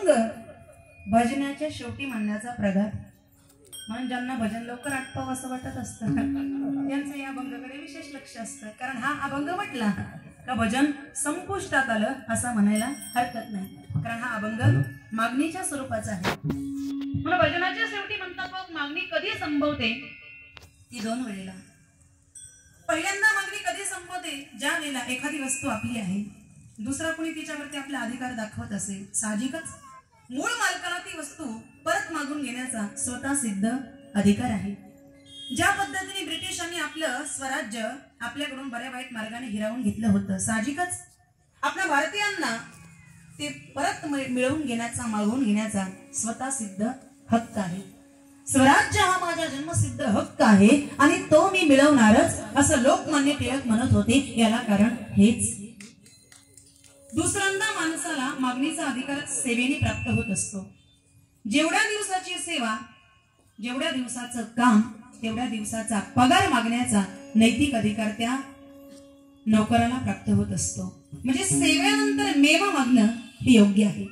अभंग भजनाच्या शेवटी म्हणण्याचा प्रघात, म्हणून ज्यांना भजन लवकर आटपावं असं वाटत असतं त्यांचं या अभंगाकडे विशेष लक्ष असतं. कारण हा अभंग म्हटला का भजन संपुष्टात आलं असं म्हणायला हरकत नाही. कारण हा अभंग मागणीच्या स्वरूपाचा आहे. म्हणून भजनाच्या शेवटी म्हणतात बघ, मागणी कधी संभवते ती दोन वेळेला. पहिल्यांदा मागणी कधी संभवते, ज्या वेळेला एखादी वस्तू आपली आहे, दुसरा कोणी तिच्यावरती आपला अधिकार दाखवत असेल. साहजिकच मूळ मालकाला ती वस्तू परत मागून घेण्याचा स्वतः सिद्ध अधिकार आहे. ज्या पद्धतीने ब्रिटिशांनी आपलं स्वराज्य आपल्याकडून बऱ्या वाईट मार्गाने हिरावून घेतलं होतं, साहजिकच आपल्या भारतीयांना ते परत मिळवून घेण्याचा, मागवून घेण्याचा स्वतः सिद्ध हक्क आहे. स्वराज्य हा माझा जन्मसिद्ध हक्क आहे आणि तो मी मिळवणारच असं लोकमान्य टिळक म्हणत होते. याला कारण हेच. दुसऱ्यांदा माणसाला मागणीचा अधिकार सेवेने प्राप्त होत असतो. जेवढ्या दिवसाची सेवा, जेवढ्या दिवसाचं काम, तेवढ्या दिवसाचा पगार मागण्याचा नैतिक अधिकार त्या नोकराला प्राप्त होत असतो. म्हणजे सेवेनंतर मेवा मागणं हे योग्य आहे.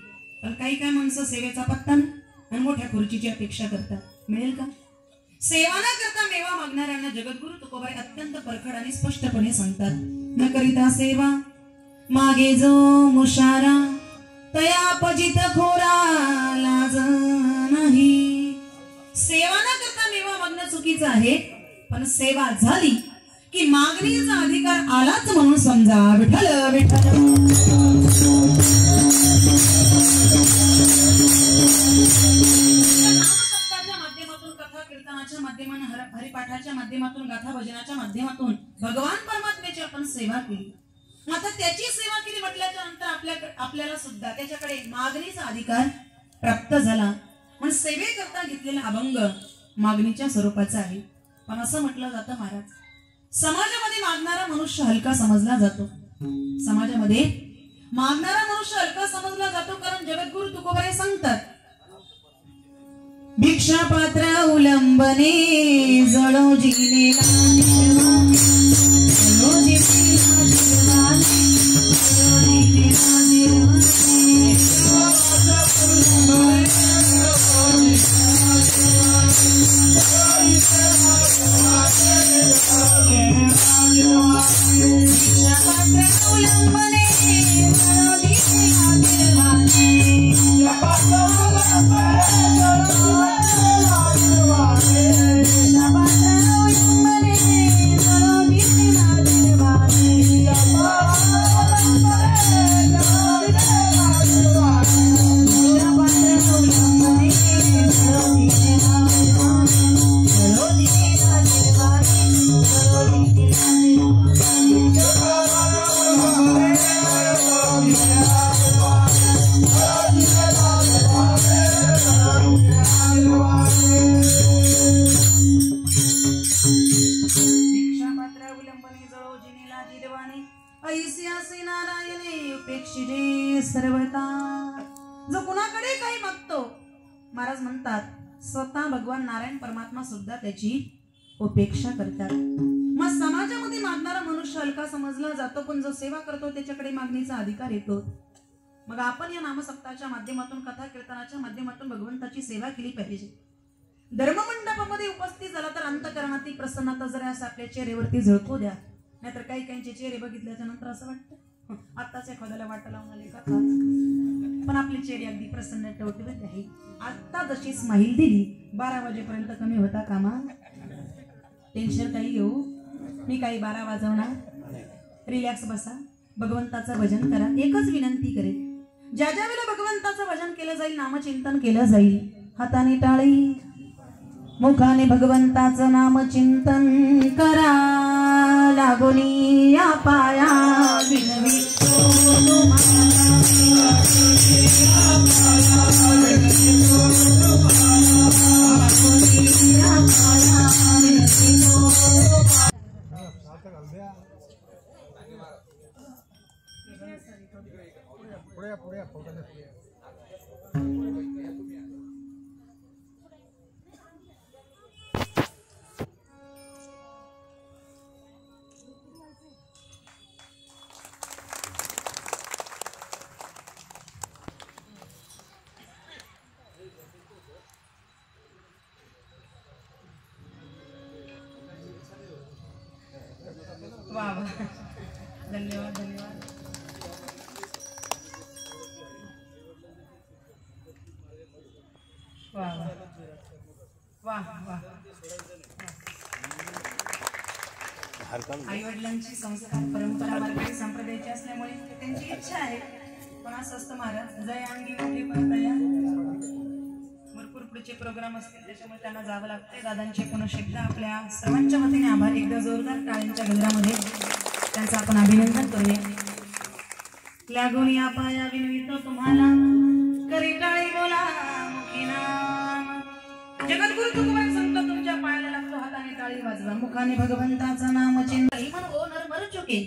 पण काही काय माणसं सेवेचा पत्ता आणि मोठ्या खुर्चीची अपेक्षा करतात. मिळेल का? सेवा न करता मेवा मागणाऱ्यांना जगद्गुरु तुकोबाई अत्यंत परखड आणि स्पष्टपणे सांगतात, न करिता सेवा मागे जो मुशारा, तया पजित खोरा लाज नाही. सेवा न करता मेवा मागणं चुकीचं आहे, पण सेवा झाली की मागणीचा अधिकार आलाच म्हणून समजा. विठ्ठल विठ्ठल माध्यमातून, कथा कीर्तनाच्या माध्यमातून, हरिपाठाच्या माध्यमातून, गाथा भजनाच्या माध्यमातून भगवान परमात्म्याची आपण सेवा केली. आता त्याची सेवा केली म्हटल्याच्या नंतर आपल्याला सुद्धा त्याच्याकडे मागणीचा अधिकार प्राप्त झाला. पण सेवेकरता घेतलेला अभंग मागणीच्या स्वरूपाचा आहे. पण असं म्हटलं जातं महाराज, समाजामध्ये मागणारा मनुष्य हलका समजला जातो. समाजामध्ये मागणारा मनुष्य हलका समजला जातो कारण जगद्गुरु तुकोबाई सांगतात, भिक्षा पात्र उलंबने जळो जिने जो कुणाकडे काही मागतो, महाराज म्हणतात स्वतः भगवान नारायण परमात्मा सुद्धा त्याची उपेक्षा करतात. मग समाजामध्ये मागणारा मनुष्य हलका समजला जातो, पण जो सेवा करतो त्याच्याकडे मागणीचा अधिकार येतो. मग आपण या नामसप्ताहाच्या माध्यमातून, कथा कीर्तनाच्या माध्यमातून भगवंताची सेवा केली पाहिजे. धर्ममंडपामध्ये उपस्थित झाला तर अंतःकरणातील प्रसन्नता जरा असं आपल्या चेहऱ्यावरती झळकू द्या. नाहीतर काही काहींचे चेहरे बघितल्याच्या नंतर असं वाटतं आत्ताच एखाद्याला वाटा लावून आले का, पण आपले चेहरे अगदी प्रसन्न टवटवीत आहे. आत्ता जशी स्माईल दिली 12 वाजेपर्यंत कमी होता कामा. टेन्शन काही घेऊ मी, काही 12 वाजवणार. रिलॅक्स बसा, भगवंताचं भजन करा. एकच विनंती करेल, ज्या ज्या वेळेला भगवंताचं भजन केलं जाईल, नामचिंतन केलं जाईल, हाताने टाळी, मुखाने भगवंताचं नामचिंतन करा. लागोनी या पाया विनवी वा वा, धन्यवाद धन्यवाद. वा वा वा वा. आई वडिलांची संस्कार परंपरा मार्गाने संप्रदायाची असल्यामुळे त्यांची इच्छा आहे, पण असं असतं महाराज जय अंगी मोठे परतया, भरपूर पुढचे प्रोग्राम असतील त्याच्यामुळे त्यांना जावं लागते. दादांचे पुन्हा एकदा आपल्या सर्वांच्या वतीने आभार. एकदा जोरदार टाळ्यांच्या गजरामध्ये त्यांचं आपण अभिनंदन करूया. लागून या पाया विनवितो तुम्हाला करी टाळी बोला मुखी नाम. जगद्गुरु तुकोबाराय संत तुमच्या पायाला लागतो, हाताने टाळी वाजवा, मुखाने भगवंताचं नाम चिंता. रही मन हो नर मर चुके,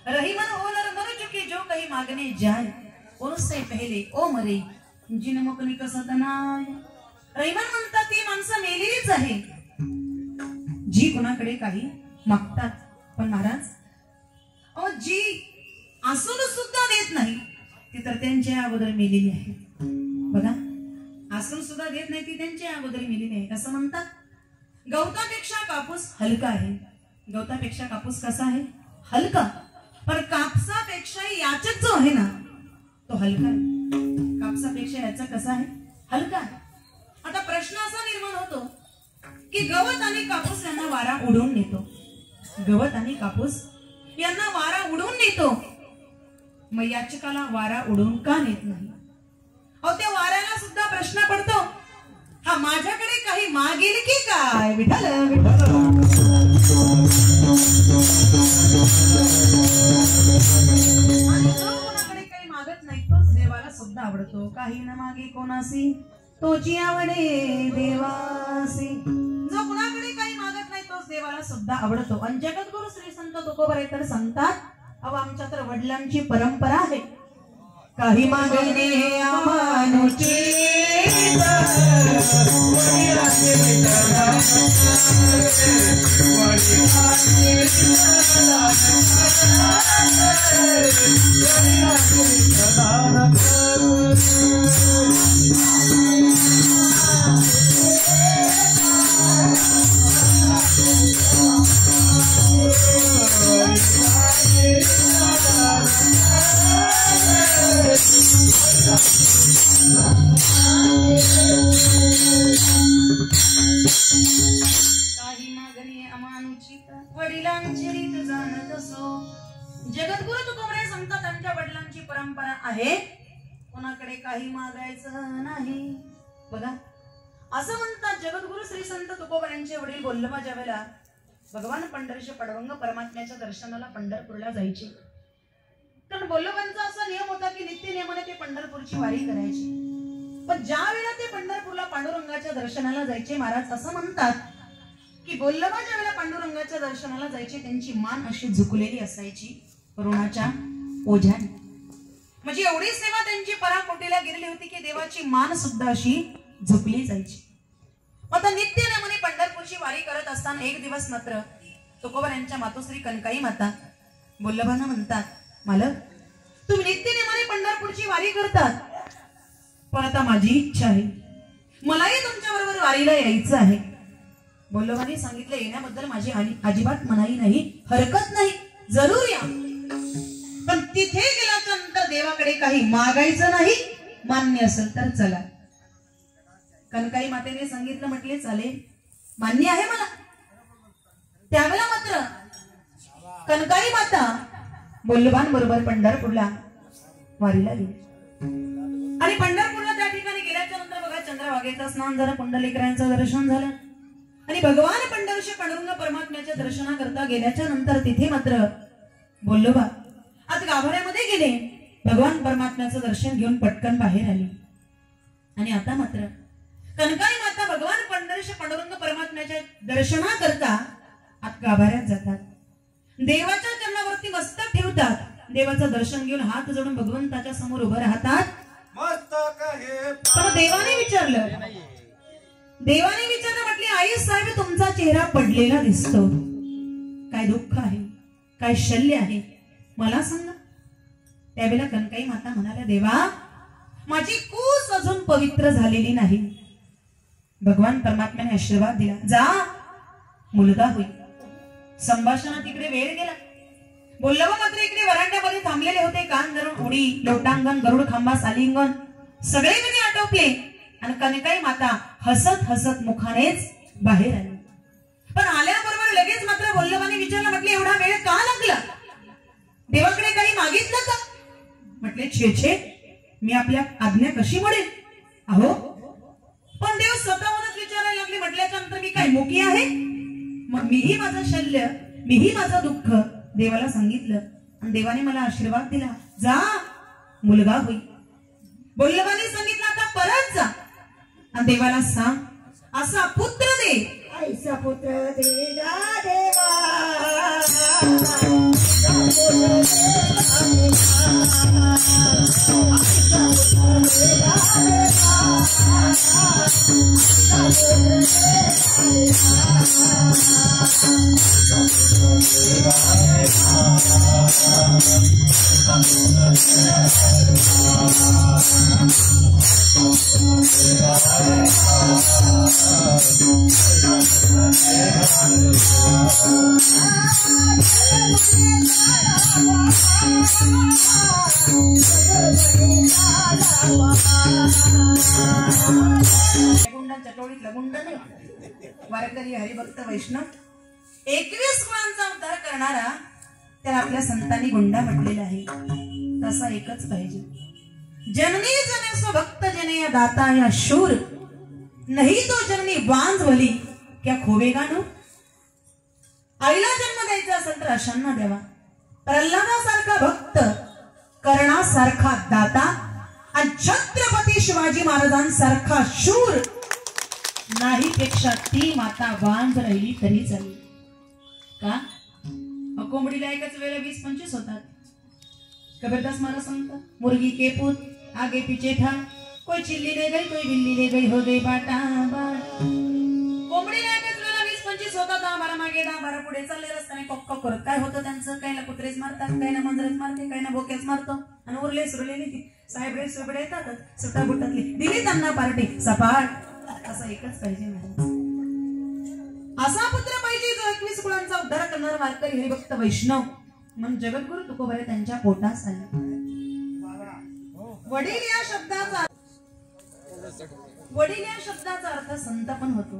रही मन हो नर मर चुके, जो कहीं मागने जाए उनसे पहले ओ मरे जिन मुकनी कसत नाय. रहीमन म्हणतात ती माणसं मेलेलीच आहे जी कुणाकडे काही मागतात, पण महाराज जी असून सुद्धा देत नाही ती तर त्यांच्या अगोदर मेलेली आहे. बघा, असून सुद्धा देत नाही ती त्यांच्या अगोदर मेलेली आहे. असं म्हणतात गवतापेक्षा कापूस हलका आहे. गवतापेक्षा कापूस कसा आहे? हलका. पण कापसापेक्षा याचक जो आहे ना तो हलका आहे. कापसापेक्षा याचा कसा आहे? हलका आहे. आता प्रश्न असा निर्माण होतो की गवत आणि कापूस यांना वारा उडवून नेतो. गवत आणि कापूस यांना वारा उडवून नेतो, मग याचकाला वारा उडवून का नेत नाही? अहो, त्या वाऱ्याला सुद्धा प्रश्न पडतो, हा माझ्याकडे काही मागेल की काय? विठ्ठल विठ्ठल. कोणाकडे काही मागत नाही तोच देवाला सुद्धा आवडतो. काही न मागे कोणासी तोची आवडे देवासी. जो कुणाकडे काही मागत नाही तोच देवाला सुद्धा आवडतो. आणि जगद्गुरु श्री संत तुकोबाराय तर सांगतात, अहो आमच्या तर वडिलांची परंपरा आहे, काही मागणे अमानुची काही मागणे अमानुची वडिलांची रीत जाणत असो. जगद्गुरु तुकोबाराय सांगतात त्यांच्या वडिलांची परंपरा आहे, कोणाकडे काही मागायचं नाही. बघा, असं म्हणतात जगद्गुरु श्री संत तुकोबारायांचे वडील बोल्लबा ज्या वेळेला भगवान पंढरीचे पडवंग परमात्म्याच्या दर्शनाला पंढरपूरला जायचे, तर बोल्लबांचा असा नियम होता की नित्य नियमाने ते पंढरपूरची वारी करायची. पण ज्या वेळेला ते पंढरपूरला पांडुरंगाच्या दर्शनाला जायचे, महाराज असं म्हणतात की बोल्लबा ज्या वेळेला पांडुरंगाच्या दर्शनाला जायचे त्यांची मान अशी झुकलेली असायची ऋणाच्या ओझ्याने. म्हणजे एवढी सेवा त्यांची पराकोटीला गेलेली होती की देवाची मान सुद्धा अशी झुकली जायची. आता नित्य नियमाने पंढरपूरची वारी करत असताना एक दिवस मात्र तुकोबारायांच्या मातोश्री कनकाई माता बोल्लबांना म्हणतात, मालक तुम्ही नित्य नियमाने पंढरपूरची वारी करतात, पण आता माझी इच्छा आहे, मलाही तुमच्या बरोबर वारीला यायचं आहे. बोल्लबांनी सांगितलं, येण्याबद्दल माझी अजिबात मनाई नाही, हरकत नाही, जरूर या. पण तिथे गेल्याच्या नंतर देवाकडे काही मागायचं नाही, मान्य असेल तर चला. कनकाई मातेने सांगितलं, म्हटले चालेल, मान्य आहे मला. त्यावेळेला मात्र कनकाई माता बोल्लबांबरोबर पंढरपूरला वारीला गेली. आणि पंढरपूरला त्या ठिकाणी गेल्याच्या नंतर बघा, चंद्रभागेचं स्नान झालं, पुंडलिकरायांचं दर्शन झालं आणि भगवान पंढरीचे पांडुरंग परमात्म्याच्या दर्शनाकरता गेल्याच्या नंतर तिथे मात्र बोल्लोबा आज गाभाऱ्यामध्ये गेले, भगवान परमात्म्याचं दर्शन घेऊन पटकन बाहेर आले. आणि आता मात्र कनकाई माता भगवान पंढरीचे पांडुरंग परमात्म्याच्या दर्शनाकरता आत गाभाऱ्यात जातात, देवाच्या चरणावरती मस्तक ठेवतात, देवाचं दर्शन घेऊन हात जोडून भगवंताच्या समोर उभं राहतात. पण देवाने विचारलं, म्हटले, आई साहेब तुमचा चेहरा पडलेला दिसतो, काय दुःख आहे, काय शल्य आहे, मला सांगा. त्यावेळेला कनकाई माता म्हणाल्या, देवा माझी कूस अजून पवित्र झालेली नाही. भगवान परमात्म्याने आशीर्वाद दिला, जा मुलगा होईल. संभाषणात इकडे वेळ गेला. बोल्लव मात्र इकडे वरांड्यामध्ये थांबलेले होते. कान धरून उडी, लोटांगण, गरुड खांबास आलिंगन सगळे विधी आटोपले आणि कनकाई माता हसत हसत मुखानेच बाहेर आली. पण आल्याबरोबर लगेच मात्र बोल्लवाने विचारलं, म्हटले एवढा वेळ का लागला? देवाकडे काही मागितलं का? म्हटले छे छे, मी आपल्या आज्ञा कशी म्हणेल अहो. पण देव स्वतःहूनच विचारायला लागले. म्हटल्याच्या नंतर मी काय मुकी आहे? मग मीही माझं शल्य, मीही माझं दुःख देवाला सांगितलं आणि देवाने मला आशीर्वाद दिला. जा मुलगा होई. बोल्लवाने सांगितलं आता परत जा आणि देवाला सांग असा पुत्र दे, ऐसा पुत्र दे गा देवा. चटोळीतला गुंड नाही, वारकरी हरिभक्त वैष्णव 21 कुळांचा उद्धार करणारा त्याला आपल्या संतांनी गुंडा म्हटलेला आहे. तसा एकच पाहिजे. जननी जने सो भक्त जने या दाता या शूर नाही तो जननी बांध भली क्या खोवेगा नो. आईला जन्म द्यायचा असेल तर अशांना द्यावा. प्रल्हादासारखा भक्त, कर्णासारखा दाता आणि छत्रपती शिवाजी महाराजांसारखा शूर नाही पेक्षा ती माता बांध राहिली तरी चालेल का? कोंबडीला एकाच वेळेला 20-25 होतात. कबीरदास महाराज सांगतात, मुर्गी के पुत आगे पीछे था, कोई चिल्ली ले गई कोई बिल्ली ले गई हो गई बाटा बाट. कोंबडीला एकाच वेळेला 20-25 होतात. 10-12 मागे 10-12 पुढे चालले रस्त्याने कॉक कॉक करत. काय होतं त्यांचं? काहीला कुत्रेच मारतात, काहीला मांजरच मारते, काहीला बोक्याच मारतो आणि उरले सुरलेली ती साहेबडे सुबडे येतात सुटा बुटातली दिली त्यांना पार्टी सपाट. असा एकच पाहिजे महाराज. असा पुत्र पाहिजे जो 21 कुळांचा उद्धार करणारा वारकरी हरिभक्त वैष्णव म्हणून जगद्गुरु तुकोबरे त्यांच्या पोटात आले. वडील या शब्दाचा अर्थ संत पण होतो.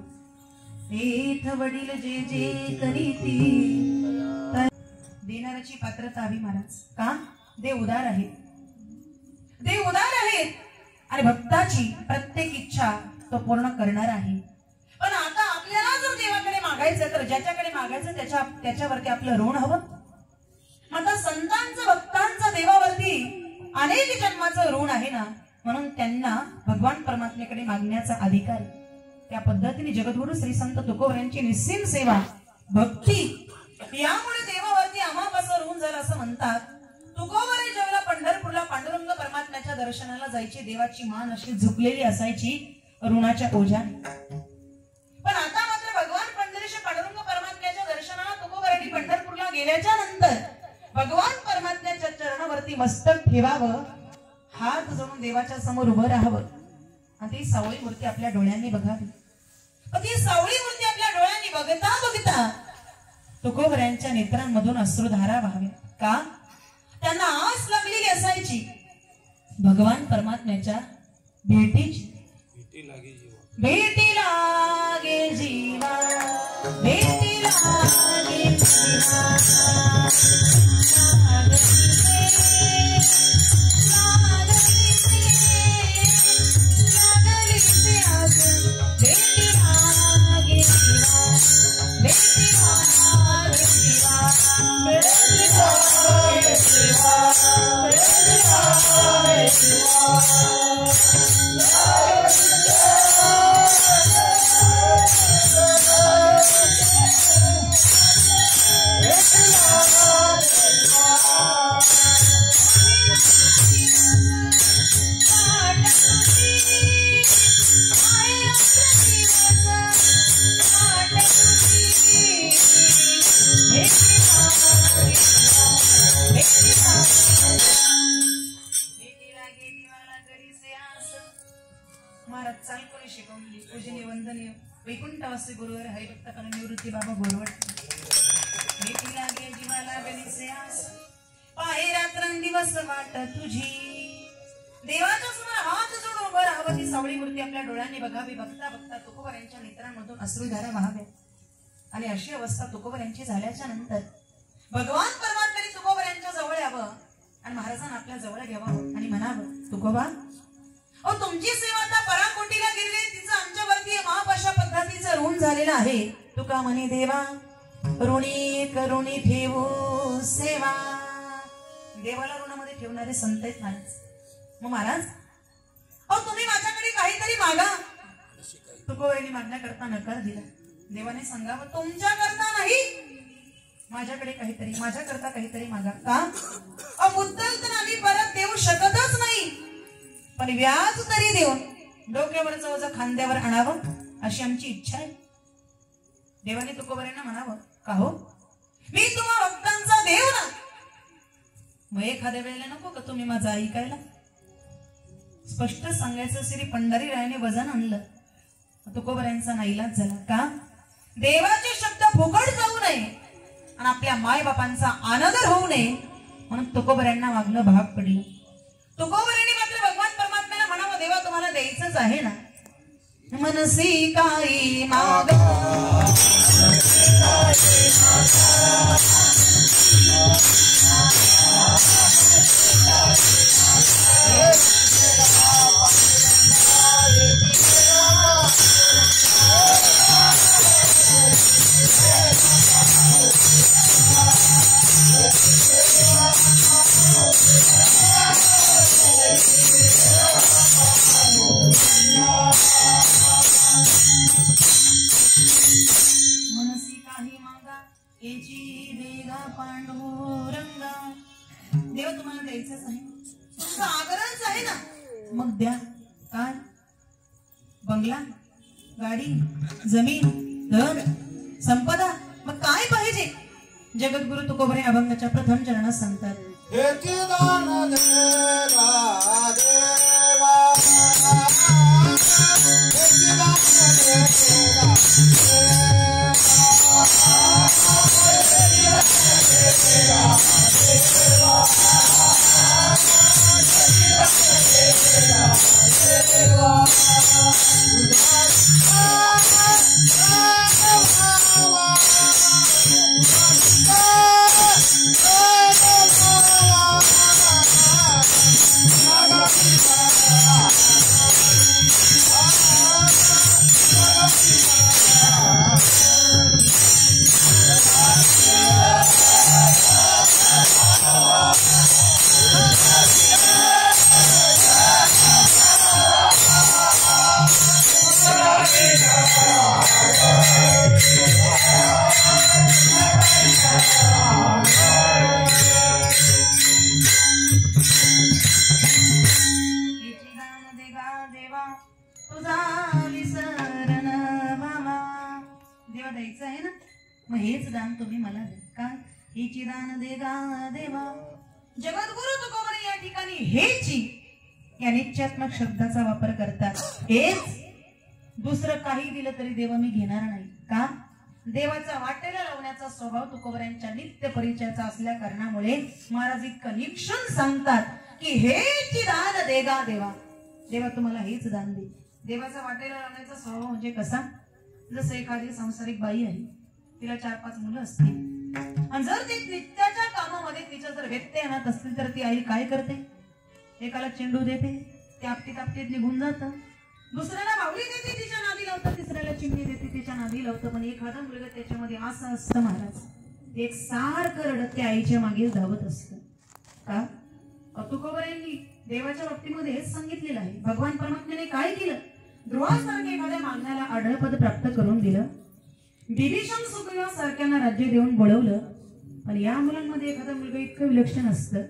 हेथ वडील जे जे करीती. देणाऱ्याची पात्रता हवी महाराज. का? देव उदार आहेत. देव उदार आहेत आणि भक्ताची प्रत्येक इच्छा तो पूर्ण करणार आहे. पण आता आपल्याला जर देवाकडे मागायचं तर ज्याच्याकडे मागायचं त्याच्यावरती आपलं ऋण हवं. आता संतांचं भक्तांचं देवावरती अनेक जन्माचं ऋण आहे ना, म्हणून त्यांना भगवान परमात्म्याकडे मागण्याचा अधिकार. त्या पद्धतीने जगद्गुरु श्री संत तुकोबर यांची निस्सीम सेवा भक्ती यामुळे देवावरती आम्हापासून ऋण झालं असं म्हणतात. तुकोबरे ज्यावेळेला पंढरपूरला पांडुरंग परमात्म्याच्या दर्शनाला जायची देवाची मान अशी झुकलेली असायची ऋणाच्या ओझ्याने. पण आता मात्र भगवान पंढरीश पांडुरंग परमात्म्याच्या दर्शनाला तुकोबरांनी पंढरपूरला गेल्याच्या नंतर भगवान परमात्म्याच्या चरणावरती मस्तक ठेवावं, हात जोडून देवाच्या समोर उभं राहावं आणि ती सावळी मूर्ती आपल्या डोळ्यांनी बघावी. ती सावळी मूर्ती आपल्या डोळ्यांनी बघता बघता तुकोबरांच्या नेत्रांमधून अश्रुधारा व्हाव्या. का? त्यांना आस लागलेली असायची भगवान परमात्म्याच्या भेटीची. भेटी लागे जीवा, भेटी लागे जीवा. महाराज चाल कोणी शिकवली पूजनीय वंदनीय वैकुंठवासी गुरुवर हरिभक्त निवृत्ती बाबा बोरवट. भीती लागे जीवाला गणिसे आस पाहे रात्रंदिवस वाट तुझी देवाच्या समोर हात जोडून उभं राहावं ती सावळी मूर्ती आपल्या डोळ्यांनी बघावी बघता बघता तुकोबऱ्यांच्या नेत्रांमधून अश्रुधारा वाहाव्या आणि अशी अवस्था तुकोबऱ्यांची झाल्याच्या नंतर भगवान परमात्म्याने तुकोबऱ्यांच्या जवळ यावं आणि महाराजांना आपल्या जवळ घ्यावं आणि म्हणावं तुकोबा ओ तुमची सेवा आता पराकोटीला गेली तिचं आमच्यावरती महापाशा पद्धतीचं ऋण झालेलं आहे तुका म्हणे देवा ऋणी करुणी ठेवू सेवा देवाला ऋणामध्ये ठेवणारे संत आहेत नाही मग महाराज अहो तुम्ही माझ्याकडे काहीतरी मागा तुकोबऱ्यांनी मागण्याकरता नकार दिला देवाने सांगावं तुमच्याकरता नाही माझ्याकडे काहीतरी माझ्याकरता काहीतरी मागा का मुद्दल तर आम्ही परत देऊ शकतच नाही पण व्याज तरी देऊन डोक्यावरचं ओझं खांद्यावर आणावं अशी आमची इच्छा आहे देवाने तुकोबऱ्यांना म्हणावं का हो मी तुम्हा भक्तांचा देव ना मग एखाद्या वेळेला नको का तुम्ही माझं ऐकायला स्पष्ट सांगायचं श्री पंढरीरायाने वजन आणलं तुकोबऱ्यांचा नाईलाज झाला का देवाचे शब्द फुकट जाऊ नये आणि आपल्या माय बापांचा अनादर होऊ नये म्हणून तुकोबऱ्यांना मागणं भाग पडलं तुकोबऱ्यांनी मात्र भगवान परमात्म्याला म्हणावं देवा तुम्हाला द्यायचंच आहे ना मनसी काही माग मनसी काही मागा याची देगा पांडुरंगा देव तुम्हाला द्यायचंच आहे तुमचा आग्रहच आहे ना मग द्या काय बंगला गाडी जमीन धन संपदा मग काय पाहिजे जगद्गुरु तुकोबरे अभंगाच्या प्रथम चरणात सांगतात द्यायचं आहे ना मग हेच दान तुम्ही मला द्या का हेची दान देगा देवा जगद्गुरु तुकोबरे या ठिकाणी हेची या नित्यात्मक शब्दाचा वापर करतात हेच दुसरं काही दिलं तरी देव मी घेणार नाही का देवाचा वाटेला लावण्याचा स्वभाव तुकोबऱ्यांच्या नित्य परिचयाचा असल्या कारणामुळे महाराज इतकं निक्षून सांगतात की हेची दान देगा देवा देवा तुम्हाला हेच दान दे देवाचा वाटेला लावण्याचा स्वभाव म्हणजे कसा जसं एखादी संसारिक बाई आहे तिला 4-5 मुलं असतील आणि जर ती नित्याच्या कामामध्ये तिच्या जर व्यत्यय आणत असतील तर ती आई काय करते एकाला चेंडू देते ते आपटीत निघून जातं दुसऱ्याला बाहुली देते तिच्या नादी लावतं तिसऱ्याला चिमणी देते तिच्या नादी लावतं पण एखादा मुलगा त्याच्यामध्ये असं असतं महाराज एक सारखं रडत त्या आईच्या मागे धावत असतं का तुकोबऱ्यांनी देवाच्या बाबतीमध्ये हेच सांगितलेलं आहे भगवान परमात्म्याने काय केलं ध्रुवासारख्या एखाद्या मागण्याला आढळपद प्राप्त करून दिलं विभीषण सुग्रीवा सारख्यांना राज्य देऊन बोलवलं पण या मुलांमध्ये एखादा मुलगा इतकं विलक्षण असतं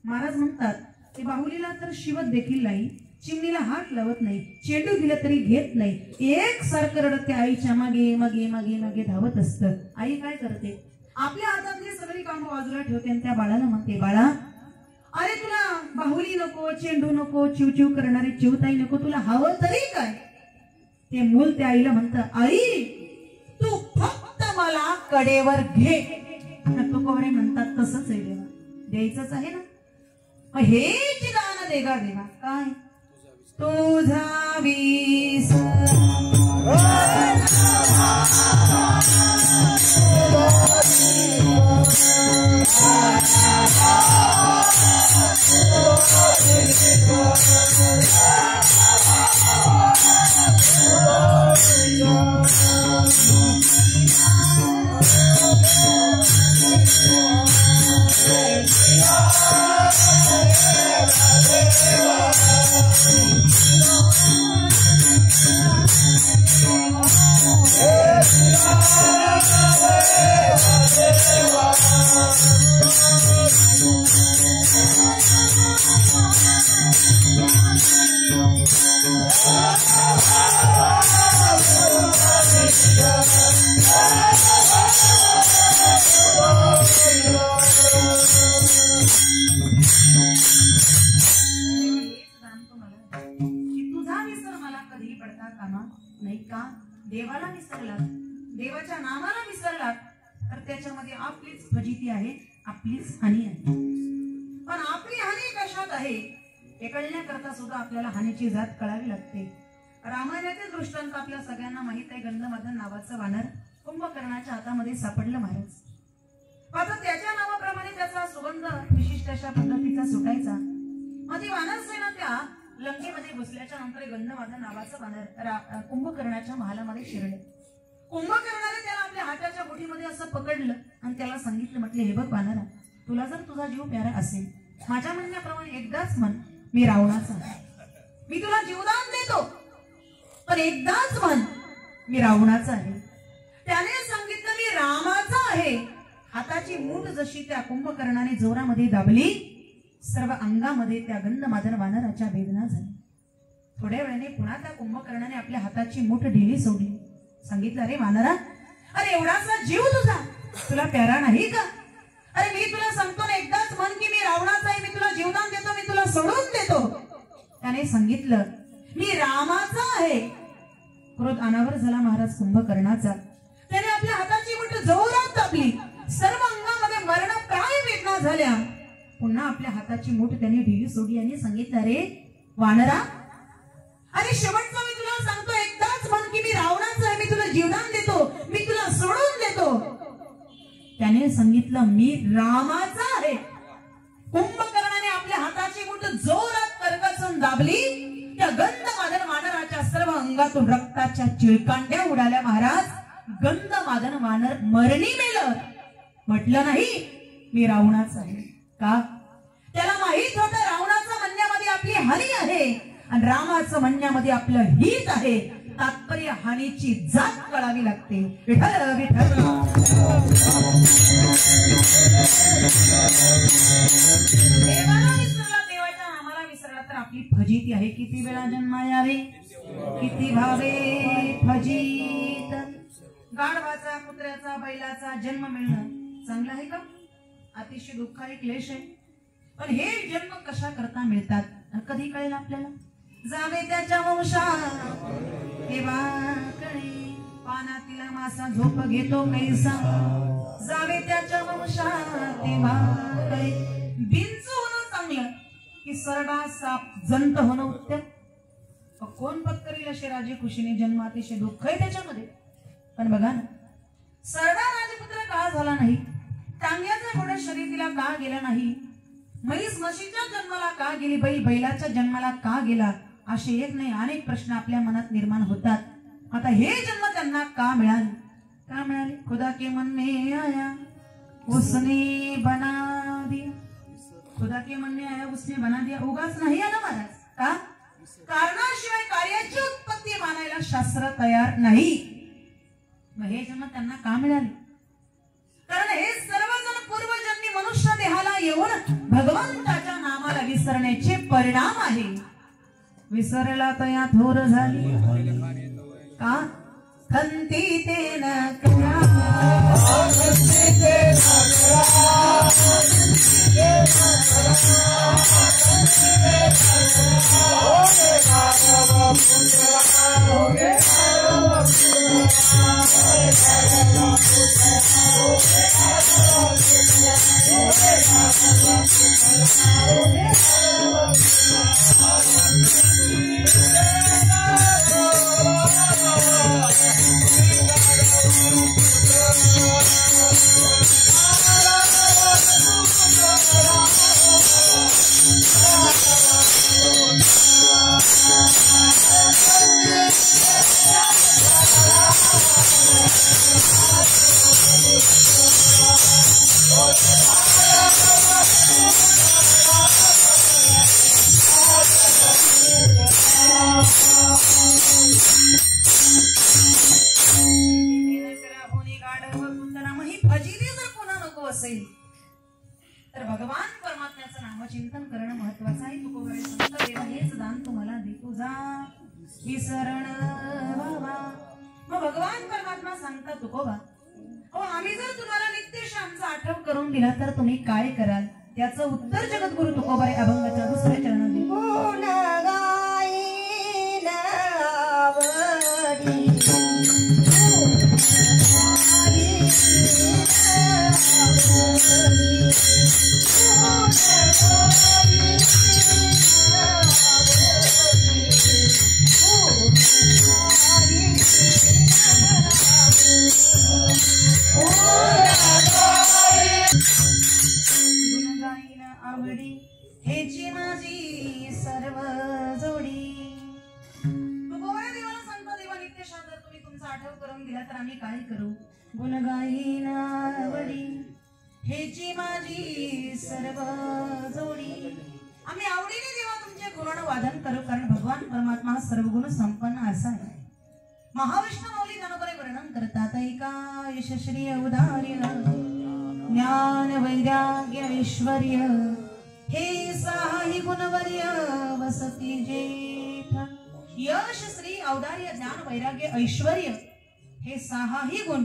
महाराज म्हणतात ते बाहुलीला तर शिवत देखील नाही चिमणीला हात लावत नाही चेंडू दिला तरी घेत नाही एक सारखं रडत त्या आईच्या मागे मागे मागे मागे धावत असतं आई काय करते आपल्या हातातली सगळी कामं बाजूला ठेवते आणि त्या बाळाला म्हणते बाळा अरे तुला बाहुली नको चेंडू नको चिवचिव करणारी चिवताई नको तुला हवं तरी काय ते मूल त्या आईला म्हणतं आई तू फक्त मला कडेवर घे तुकोबरे म्हणतात तसंच आहे देवा, द्यायचंच आहे ना, हेच दान दे गा देवा. काय तुझा विसर देवाला विसरलात, देवाच्या नामाला विसरलात तर त्याच्यामध्ये आपलीच फजिती आहे, आपलीच हानी आहे. पण आपली हानी कशात आहे हे कळण्याकरता सुद्धा आपल्याला हानीची जात कळावी लागते. रामायणातील दृष्टांत आपल्या सगळ्यांना माहित आहे. गंधमादन नावाचं वानर कुंभकर्णाच्या हातामध्ये सापडलं महाराज. आता त्याच्या नावाप्रमाणे त्याचा सुगंध विशिष्ट अशा पद्धतीचा सुटायचा. मग ती वानर सेना त्या लंकेमध्ये घुसल्याच्या नंतर गंधमादन नावाचं वानर कुंभकर्णाच्या महालामध्ये शिरले. कुंभकर्णाने त्याला आपल्या हाताच्या बोटीमध्ये असं पकडलं आणि त्याला सांगितलं, म्हटले हे बघ वानरा, तुला जर तुझा जीव प्यारा असेल, माझ्या म्हणण्याप्रमाणे एकदाच म्हण मी रावणाचा आहे. मी तुला जीवदान देतो, पण एकदाच म्हण मी रावणाचा आहे. त्याने सांगितलं मी रामाचा आहे. हाताची मूठ जशी त्या कुंभकर्णाने जोरामध्ये दाबली, सर्व अंगामध्ये त्या गंधमादन वानराच्या वेदना झाल्या. थोड्या वेळाने पुन्हा त्या कुंभकर्णाने आपल्या हाताची मूठ ढिली सोडली. सांगितलं, अरे वानरा, अरे एवढासा जीव तुझा, तुला प्यारा नाही का? अरे मी तुला सांगतो ना, एकदाच म्हण की मी रावणाचा आहे, मी तुला जीवदान देतो, मी तुला सोडून देतो. त्याने सांगितलं मी रामाचा आहे. क्रोध अनावर झाला महाराज कुंभकर्णाचा. त्याने आपल्या हाताची मूठ जोरात दाबली. सर्व अंगामध्ये मरणप्राय वेदना झाल्या. पुन्हा आपल्या हाताची मूठ त्याने ढिली सोडली आणि सांगितलं, अरे वानरा, अरे शेवटचा मी तुला सांगतो, एकदाच म्हण की मी रावणाचा आहे, मी तुला जीवदान देतो, मी तुला सोडून देतो. त्याने सांगितलं मी रामाचा आहे. कुंभकर्णाने आपल्या हाताची मूठ जोरात करकसून दाबली. त्या गंधमादन वानराच्या सर्व अंगातून रक्ताच्या चिळकांड्या उडाल्या महाराज. गंधमादन वानर मरणी मेलं. म्हटलं नाही मी रावणाचा आहे. का? त्याला माहित होतं रावणाचं म्हणण्यामध्ये आपली हानी आहे आणि रामाचं म्हणण्यामध्ये आपलं हित आहे. तात्पर्य हानीची जात कळावी लागते. विठ्ठल विठ्ठल. देवाला विसरला, देवाच्या नामाला विसरला तर आपली फजिती आहे. किती वेळा जन्मा यावे, किती भावे फजित. गाढवाचा, कुत्र्याचा, बैलाचा जन्म मिळणं चांगलं आहे का? अतिशय दुःख आहे, क्लेश आहे. पण हे जन्म कशा करता मिळतात कधी कळेल आपल्याला. जावे त्याच्या वंशात तेव्हा कळे, पानातील मासा झोप घेतो कैसा. जावे त्याच्या वंशात तेव्हा कळे, बिंच होणं चांगलं की सरडा साप जंत होणं उत्तम. कोण पत्करील असे राजे खुशीने जन्म, अतिशय दुःख आहे त्याच्यामध्ये. पण बघा ना, सरडा राजपुत्र का झाला नाही, टांग्याचा घोडा शर्यतीला का गेला नाही, म्हैस म्हशीच्या जन्माला का गेली, बैल बैलाच्या जन्माला का गेला, असे एक नाही अनेक प्रश्न आपल्या मनात निर्माण होतात. आता हे जन्म त्यांना का मिळाले, का मिळाले? खुदा के मन में आया उसने बना दिया. खुदा के मन में आया उसने बना दिया. उगाच नाही आला महाराज. का? कारणाशिवाय कार्याची उत्पत्ती मानायला शास्त्र तयार नाही. मग हे जन्म त्यांना का मिळाले? कारण हे सर्वजण पूर्वजन्मी मनुष्य देहाला येऊन भगवंताच्या नामाला विसरण्याचे परिणाम आहे. विसरला तया थोर झाली का? खंती ते न करा, असेल तर भगवान परमात्म्याचं नामचिंतन करणं महत्वाचं आहे. तुकोबरे संत देवा हेच दान तुम्हाला दे तुझा विसरण व्हावा. मग भगवान परमात्मा सांगता तुकोबा आम्ही जर तुम्हाला नित्य श्यामचा आठव करून दिला तर तुम्ही काय कराल. त्याचं उत्तर जगद्गुरु तुकोबा अभंगाच्या दुसऱ्या चरणात आवडी हेची माझी सर्व जोडी. तुकोबा देवाला सांगता देवा नित्य श्याम जर तुम्ही तुमचा आठव करून दिला तर आम्ही काय करू. गुण गाईन आवडी हेची माझी सर्व जोडी. आम्ही आवडीने देवा तुमचे गुण वादन करू कारण भगवान परमात्मा सर्वगुण संपन्न असा आहे. महाविष्णू माऊली ज्ञानोबरे वर्णन करतात एका यशश्री औदार्य ज्ञान वैराग्य ऐश्वर्य हे साही गुणवर्य वसती जेठ. यश श्री औदार्य ज्ञान वैराग्य ऐश्वर्य हे सहाही गुण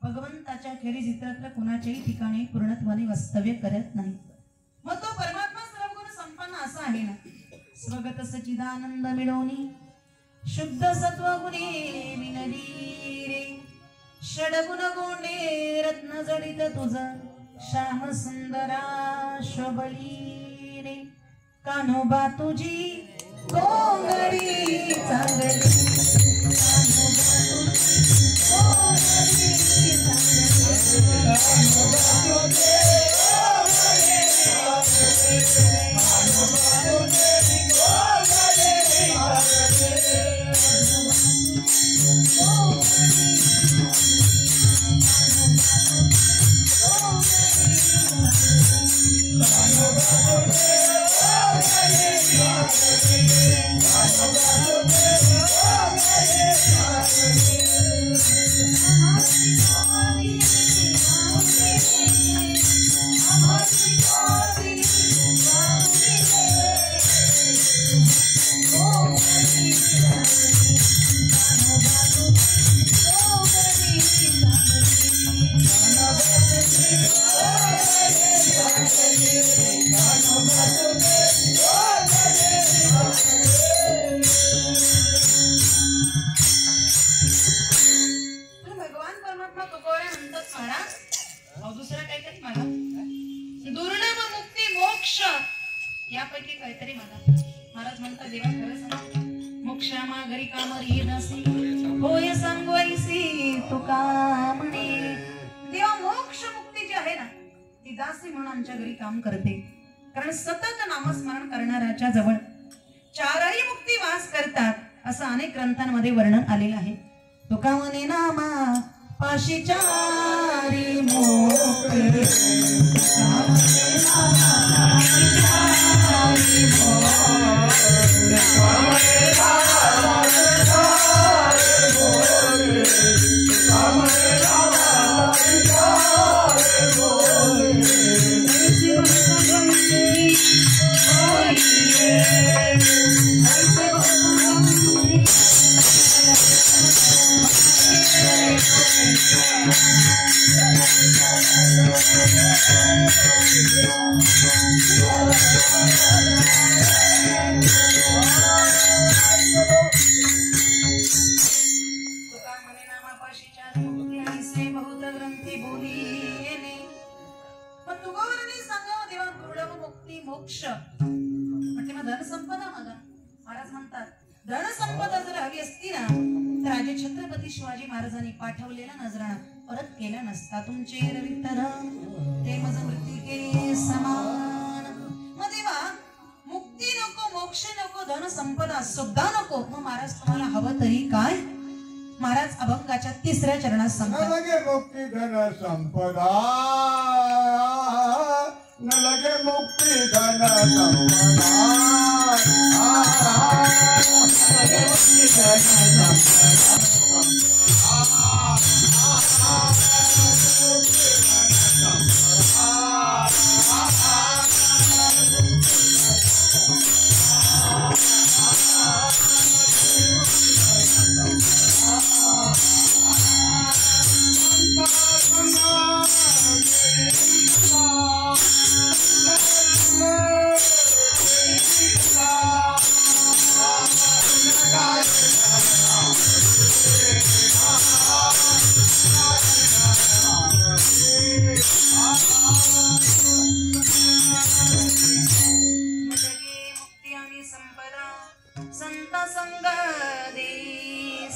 भगवंताच्या खेरीज इतरत्र कुणाच्याही ठिकाणी पूर्णत्वाने वास्तव्य करत नाही. मग तो परमात्मा सर्व गुण संपन्न असा आहे ना. स्वगत सचिदानंद मिळवणी शुद्ध सत्वगुणे विनदी रे. षडगुण गोंडे रत्न जडित तुझ श्याम सुंदरा शोभली रे. कान्होबा तुझी गोंगडी चांगली यापैकी काहीतरी मला. महाराज म्हणतात देवा खरं सांग मोक्षा मागरी कामरी दासी होय सांगवायसी तुका म्हणे. देवा मोक्ष मुक्ती जी आहे ना ती दासी म्हणून आमच्या घरी काम करते. कारण सतत नामस्मरण करणाऱ्याच्या जवळ चारही मुक्ती वास करतात असं अनेक ग्रंथांमध्ये वर्णन आलेलं आहे. तुका म्हणे नामा पाशी चारी मोक्ष मोक्ष म्हणजे मग धन संपदा मागा. महाराज म्हणतात धन संपदा जर हवी असती ना तर राजे छत्रपती शिवाजी महाराजांनी पाठवलेला नजराणा परत केला नसता. तुमचे रवितर ते मज मृत्तिके समान. मग देवा मुक्ती नको मोक्ष नको धन संपदा सुद्धा नको मग महाराज तुम्हाला हवं तरी काय. महाराज अभंगाच्या तिसऱ्या चरणात सांगतात मुक्ती धन संपदा न लगे मुक्ती धन संपदा.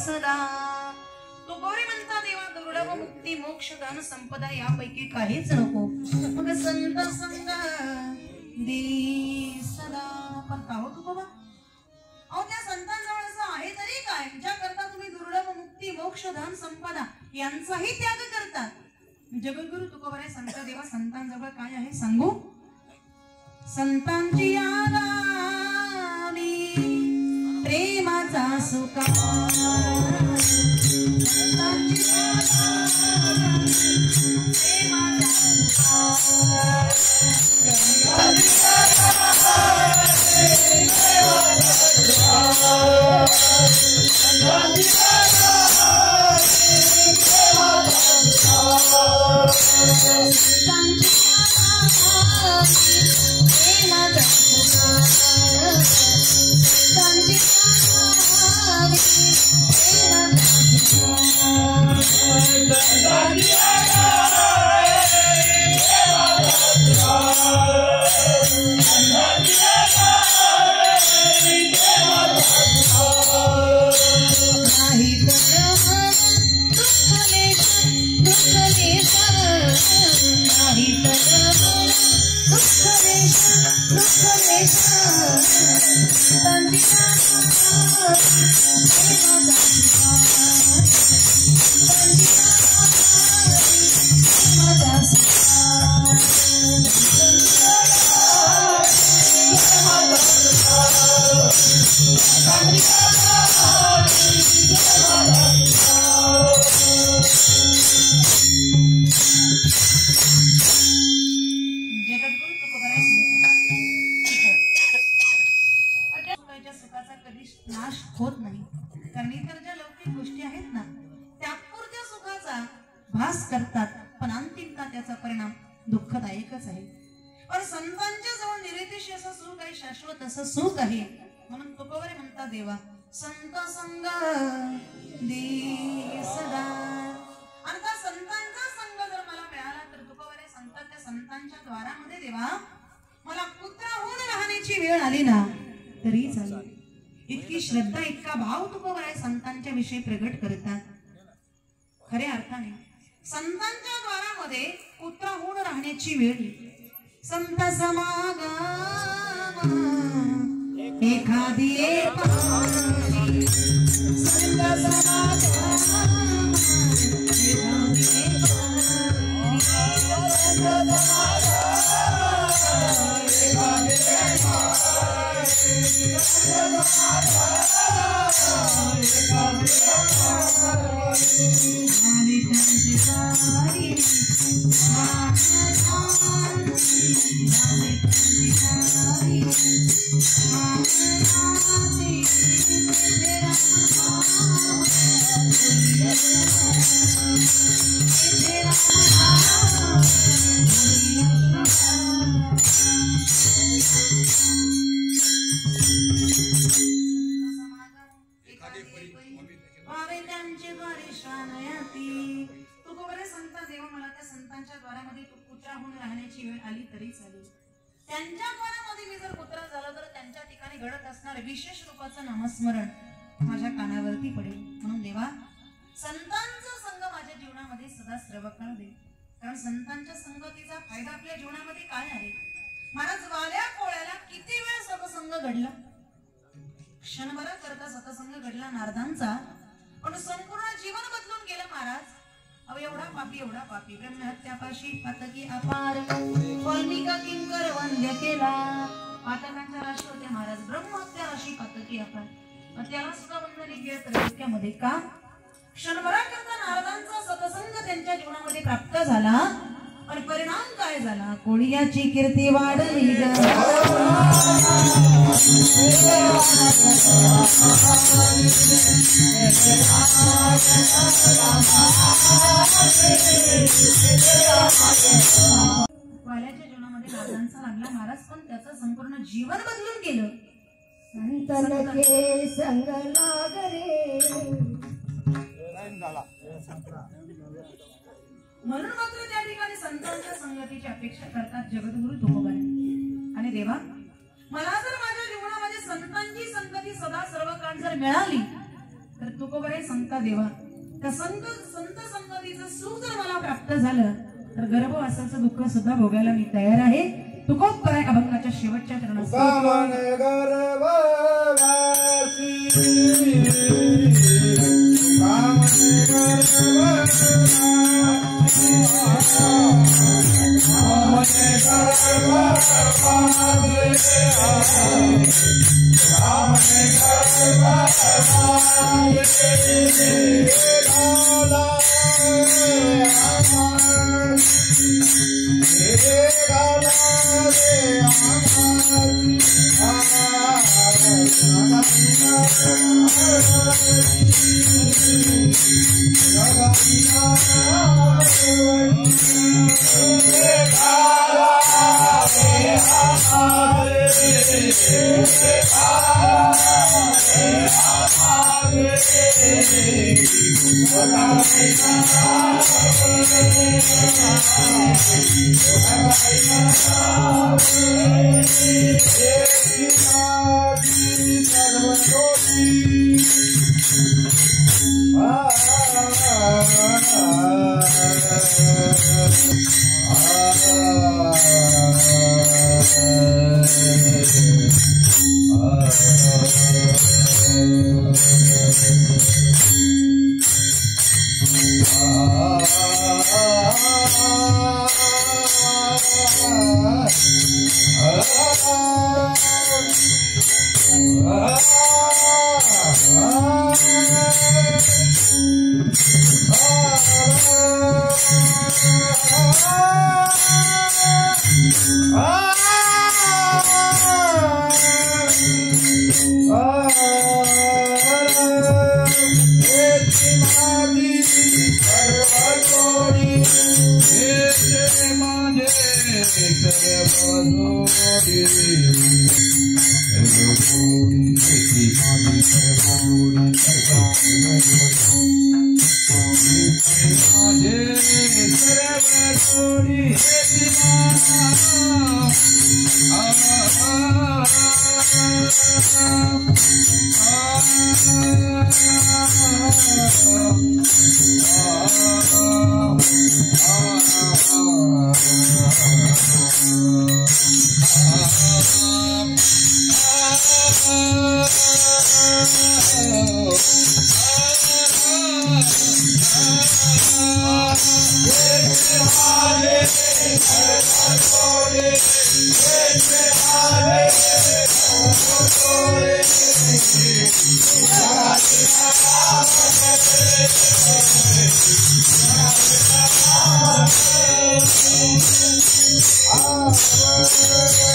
सदा तुकोरी म्हणता देवा दुर्लभ मुक्ती मोक्ष दान संपदा यापैकी काहीच नको मग संत संग दे सदा. पण का हो तुकोबा, अहो त्या संतांजवळ असं आहे तरी काय ज्याकरता तुम्ही दुर्लभ मुक्ती मोक्ष धन संपदा यांचाही त्याग करतात. जगद्गुरु तुकोबाराय संत देवा संतांजवळ काय आहे सांगू. संतांची यादानी प्रेमाचा सुकार, संतांची यादानी प्रेमाचा सुकार, संतांची सुखाचा कधी नाश होत नाही. कारण इतर ज्या लौकिक गोष्टी आहेत ना त्यापुरत्या सुखाचा भास करतात पण अंतिमता त्याचा परिणाम दुःखदायकच आहे. पण संतांच्या जवळ निरतिशय असं सुख आहे, शाश्वत असं सुख आहे. म्हणून तुकोबारे म्हणतात देवा संत संग दे सदा. आणि त्या संतांचा संग जर मला मिळाला तर तुकोबारे सांगतात त्या संतांच्या द्वारामध्ये देवा मला पुत्र होऊन राहण्याची वेळ आली ना तरी चालेल. इतकी श्रद्धा इतका भाव तुकोबाराय संतांच्या विषयी प्रगट करतात. खऱ्या अर्थाने संतांच्या द्वारामध्ये पुत्र होऊन राहण्याची वेळ. संत समागम एखादी संत समागम संतांच्या द्वारामध्ये पुत्र होऊन राहण्याची वेळ आली तरी चालेल. त्यांच्या द्वारामध्ये मी जर पुत्र झालो तर त्यांच्या ठिकाणी घडत असणार विशेष रूपाचं नामस्मरण माझ्या कानावरती पडेल. म्हणून देवा संतांचा संग माझ्या जीवनामध्ये सदा श्रवकाळ दे. कारण संतांच्या संगतीचा फायदा आपल्या जीवनामध्ये काय आहे. महाराज वाल्या कोळ्याला किती वेळ सतसंग घडला, क्षणभरा करता सतसंग घडला नारदांचा, पण संपूर्ण जीवन बदलून गेलं महाराज. अब एवढा पापी ब्रह्महत्यापाशी पातकी अपार वाल्मिका किंकर वंद्य केला. पातकांच्या राशी होत्या महाराज, ब्रह्महत्या राशी पातकी अपार. त्याला सुद्धा वंदने केलं त्रैलोक्यामध्ये का. क्षणभरा करता नारदांचा सतसंग त्यांच्या जीवनामध्ये प्राप्त झाला. पण परिणाम काय झाला. कोळीयाची कीर्ती वाढली ग. वाल्याच्या जीवनामध्ये नारदांचा लागला महाराज, पण त्याचं संपूर्ण जीवन बदलून गेलं. संग लागरे म्हणून मात्र त्या ठिकाणी संतांच्या संगतीची अपेक्षा करतात जगद्गुरु तुकोबाराय. आणि देवा मला जर माझ्या जीवनामध्ये संतांची संगती सदा सर्व काळ जर मिळाली तर तुकोबरे संता देवा त्या संत संगतीचं सुख जर मला प्राप्त झालं तर गर्भवासाचं दुःख सुद्धा भोगायला मी तयार आहे. तुकोबरे अभंगाच्या शेवटच्या चरणात कामन गर्भवासी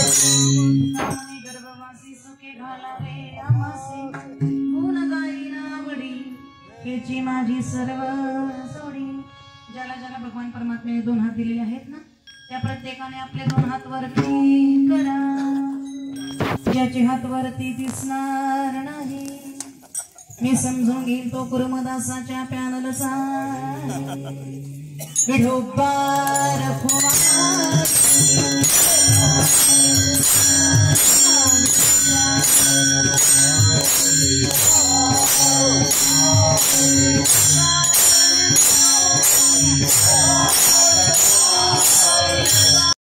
कामन गर्भवासी सुखे घालावे आमासे गुण गाईना आवडी हेची माझी सर्व सोडी. ज्याला ज्याला भगवान परमात्म्याने दोन हात दिलेले आहेत ना त्या प्रत्येकाने आपले दोन हात वरती करा. ज्याचे हात वरती दिसणार नाही मी समजून घेईल तो कुर्मदासाच्या पॅनलचा विठोबार फुवा